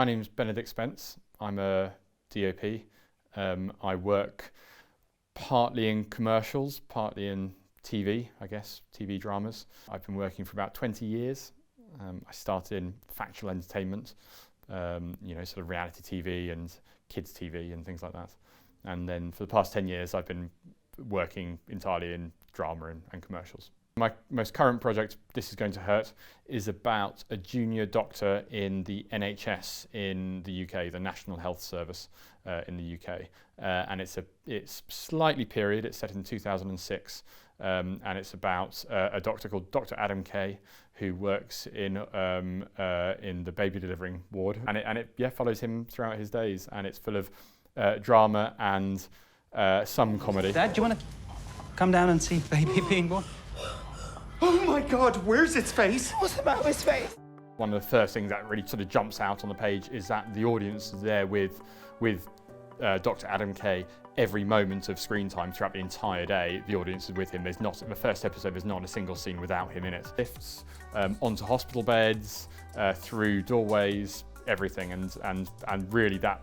My name's Benedict Spence. I'm a DoP. I work partly in commercials, partly in TV, I guess, TV dramas. I've been working for about 20 years. I started in factual entertainment, sort of reality TV and kids TV and things like that. And then for the past 10 years, I've been working entirely in drama and commercials. My most current project, This Is Going to Hurt, is about a junior doctor in the NHS in the UK, the National Health Service in the UK. And it's slightly period, it's set in 2006, and it's about a doctor called Dr. Adam Kay, who works in the baby delivering ward. And it follows him throughout his days, and it's full of drama and some comedy. Dad, do you want to come down and see baby being born? Oh my God, where's its face? What's the matter with his face? One of the first things that really sort of jumps out on the page is that the audience is there with Dr. Adam Kay every moment of screen time throughout the entire day. The audience is with him. There's not, in the first episode, there's not a single scene without him in it. Lifts, onto hospital beds, through doorways, everything, and really that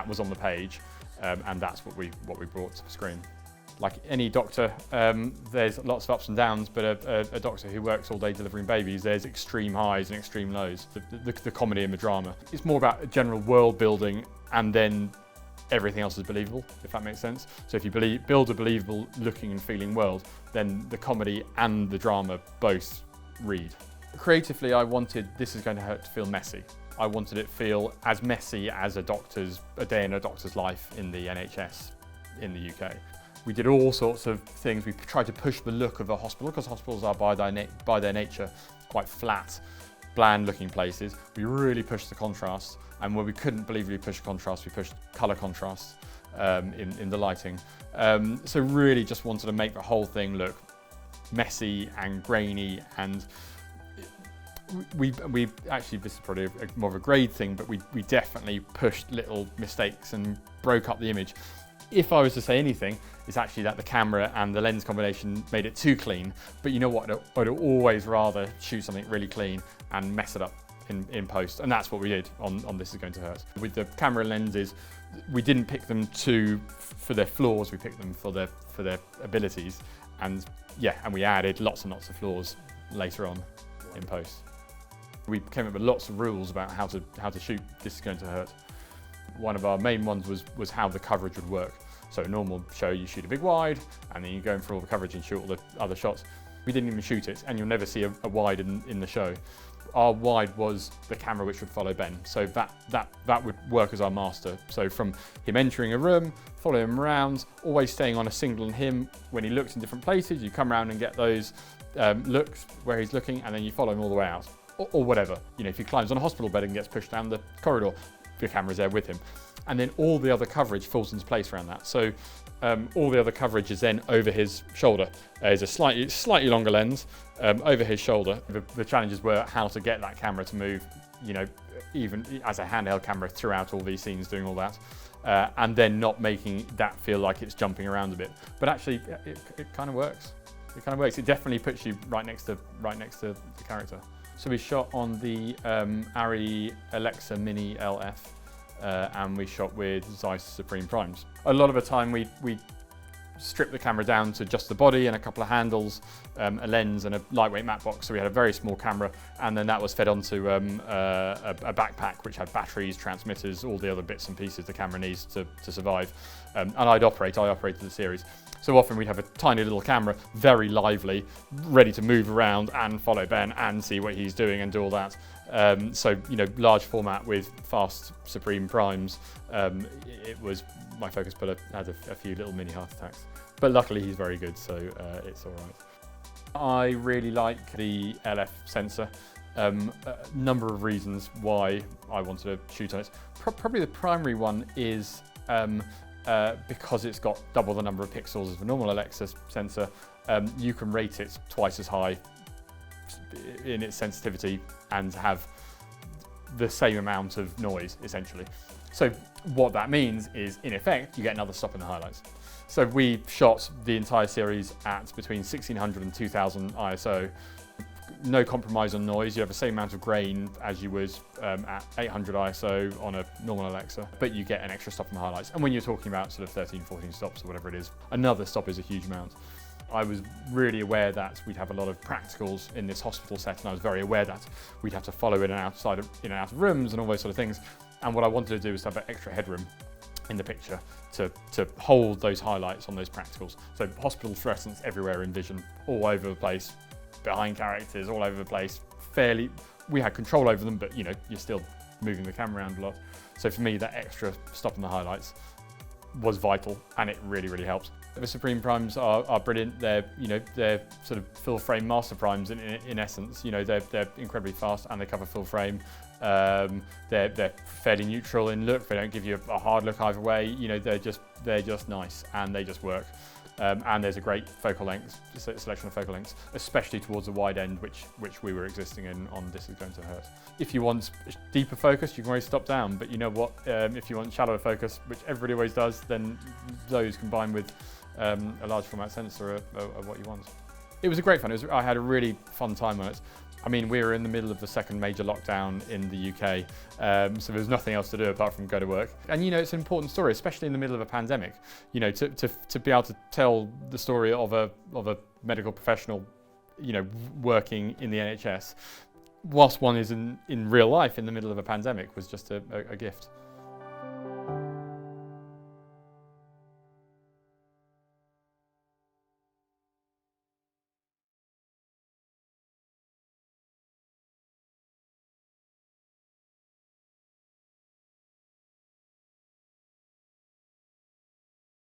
was on the page, and that's what we brought to the screen. Like any doctor, there's lots of ups and downs, but a doctor who works all day delivering babies, there's extreme highs and extreme lows, the comedy and the drama. It's more about general world building, and then everything else is believable, if that makes sense. So if you build a believable looking and feeling world, then the comedy and the drama both read. Creatively, I wanted This Is Going to Hurt to feel messy. I wanted it to feel as messy as a day in a doctor's life in the NHS in the UK. We did all sorts of things. We tried to push the look of a hospital, because hospitals are by their nature quite flat, bland looking places. We really pushed the contrast, and where we couldn't believably push contrast, we pushed colour contrast in the lighting. So really just wanted to make the whole thing look messy and grainy, and we actually, this is probably more of a grade thing, but we definitely pushed little mistakes and broke up the image. If I was to say anything, it's actually that the camera and the lens combination made it too clean. But you know what? I'd always rather shoot something really clean and mess it up in post. And that's what we did on This Is Going to Hurt. With the camera lenses, we didn't pick them for their flaws, we picked them for their abilities. And we added lots and lots of flaws later on in post. We came up with lots of rules about how to shoot This Is Going to Hurt. One of our main ones was how the coverage would work. So a normal show, you shoot a big wide, and then you go in for all the coverage and shoot all the other shots. We didn't even shoot it, and you'll never see a wide in the show. Our wide was the camera which would follow Ben. So that would work as our master. So from him entering a room, follow him around, always staying on a single on him. When he looks in different places, you come around and get those looks where he's looking, and then you follow him all the way out. Or whatever. You know, if he climbs on a hospital bed and gets pushed down the corridor, the camera's there with him. And then all the other coverage falls into place around that. So all the other coverage is then over his shoulder. There's a slightly longer lens over his shoulder. The challenges were how to get that camera to move, even as a handheld camera throughout all these scenes, doing all that. And then not making that feel like it's jumping around a bit. But actually, it kind of works. It kind of works. It definitely puts you right next to the character. So we shot on the Arri Alexa Mini LF, and we shot with ZEISS Supreme Primes. A lot of the time we stripped the camera down to just the body and a couple of handles, a lens and a lightweight matte box. So we had a very small camera, and then that was fed onto a backpack which had batteries, transmitters, all the other bits and pieces the camera needs to survive. And I operated the series. So often we'd have a tiny little camera, very lively, ready to move around and follow Ben and see what he's doing and do all that. So, large format with fast Supreme Primes, it was my focus, but I had a few little mini heart attacks. But luckily he's very good, so it's all right. I really like the LF sensor. A number of reasons why I wanted to shoot on it. Probably the primary one is because it's got double the number of pixels as the normal Alexa sensor. You can rate it twice as high in its sensitivity and have the same amount of noise, essentially. So what that means is, in effect, you get another stop in the highlights. So we shot the entire series at between 1600 and 2000 ISO. no compromise on noise. You have the same amount of grain as you would at 800 ISO on a normal Alexa, but you get an extra stop and highlights. And when you're talking about sort of 13, 14 stops or whatever it is, another stop is a huge amount. I was really aware that we'd have a lot of practicals in this hospital set, and I was very aware that we'd have to follow in and out of rooms and all those sort of things. And what I wanted to do was have an extra headroom in the picture to hold those highlights on those practicals. So hospital fluorescents everywhere in vision, all over the place, behind characters, all over the place. We had control over them, but you know, you're still moving the camera around a lot. So for me, that extra stop in the highlights was vital, and it really, really helps. The Supreme Primes are brilliant. They're sort of full frame master primes in essence. You know, they're incredibly fast and they cover full frame. They're fairly neutral in look. They don't give you a hard look either way. You know, they're just nice and they just work. And there's a great focal length selection of focal lengths, especially towards the wide end, which we were existing in on This Is Going to Hurt. If you want deeper focus, you can always stop down. But you know what? If you want shallower focus, which everybody always does, then those combined with a large format sensor are what you want. It was a great fun. I had a really fun time on it. I mean, we were in the middle of the second major lockdown in the UK, so there was nothing else to do apart from go to work. And you know, it's an important story, especially in the middle of a pandemic. You know, to be able to tell the story of a medical professional, you know, working in the NHS, whilst one is in real life in the middle of a pandemic, was just a gift.